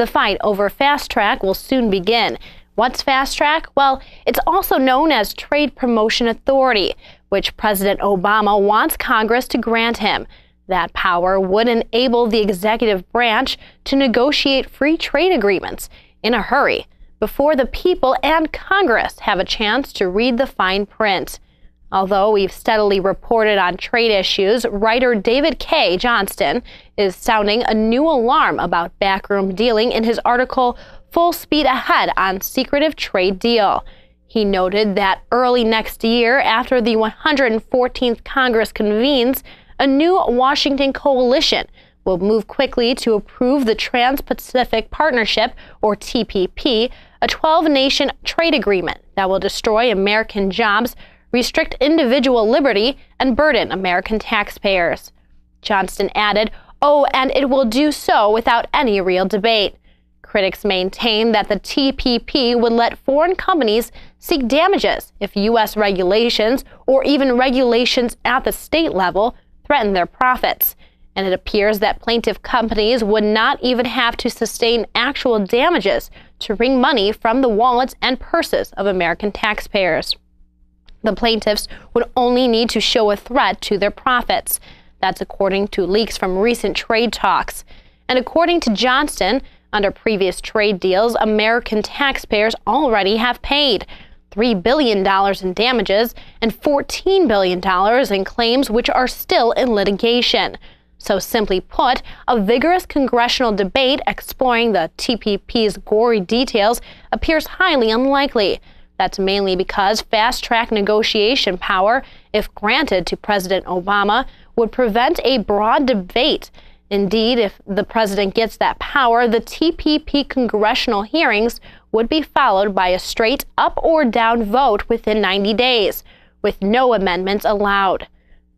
The fight over fast track will soon begin. What's fast track? Well, it's also known as Trade Promotion Authority, which President Obama wants Congress to grant him. That power would enable the executive branch to negotiate free trade agreements in a hurry before the people and Congress have a chance to read the fine print. Although we've steadily reported on trade issues, writer David K. Johnston is sounding a new alarm about backroom dealing in his article Full Speed Ahead on Secretive Trade Deal. He noted that early next year, after the 114th Congress convenes, a new Washington coalition will move quickly to approve the Trans-Pacific Partnership, or TPP, a 12-nation trade agreement that will destroy American jobs, restrict individual liberty, and burden American taxpayers. Johnston added, "Oh, and it will do so without any real debate." Critics maintain that the TPP would let foreign companies seek damages if U.S. regulations, or even regulations at the state level, threaten their profits. And it appears that plaintiff companies would not even have to sustain actual damages to wring money from the wallets and purses of American taxpayers. The plaintiffs would only need to show a threat to their profits. That's according to leaks from recent trade talks. And according to Johnston, under previous trade deals, American taxpayers already have paid $3 billion in damages and $14 billion in claims which are still in litigation. So simply put, a vigorous congressional debate exploring the TPP's gory details appears highly unlikely. That's mainly because fast-track negotiation power, if granted to President Obama, would prevent a broad debate. Indeed, if the president gets that power, the TPP congressional hearings would be followed by a straight up or down vote within 90 days, with no amendments allowed.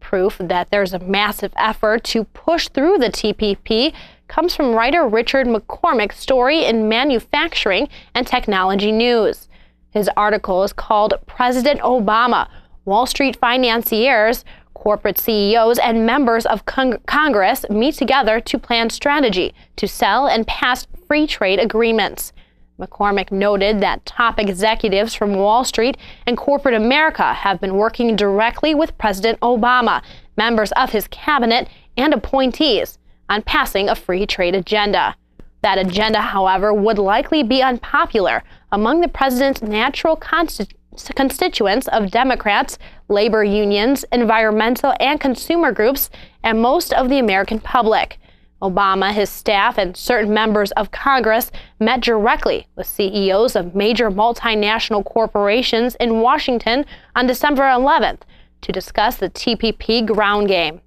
Proof that there's a massive effort to push through the TPP comes from writer Richard McCormick's story in Manufacturing and Technology News. His article is called President Obama, Wall Street Financiers, Corporate CEOs, and members of Congress meet together to plan strategy to sell and pass free trade agreements. McCormick noted that top executives from Wall Street and corporate America have been working directly with President Obama, members of his cabinet, and appointees on passing a free trade agenda. That agenda, however, would likely be unpopular among the president's natural constituents of Democrats, labor unions, environmental and consumer groups, and most of the American public. Obama, his staff, and certain members of Congress met directly with CEOs of major multinational corporations in Washington on December 11th to discuss the TPP ground game.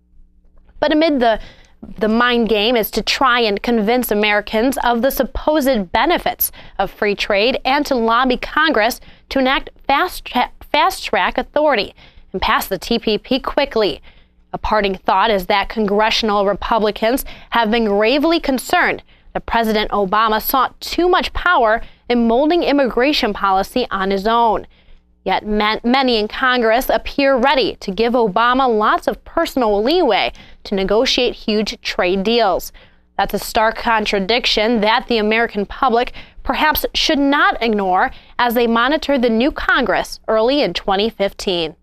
But amid the mind game is to try and convince Americans of the supposed benefits of free trade and to lobby Congress to enact fast-track authority and pass the TPP quickly. A parting thought is that congressional Republicans have been gravely concerned that President Obama sought too much power in molding immigration policy on his own. Yet many in Congress appear ready to give Obama lots of personal leeway to negotiate huge trade deals. That's a stark contradiction that the American public perhaps should not ignore as they monitor the new Congress early in 2015.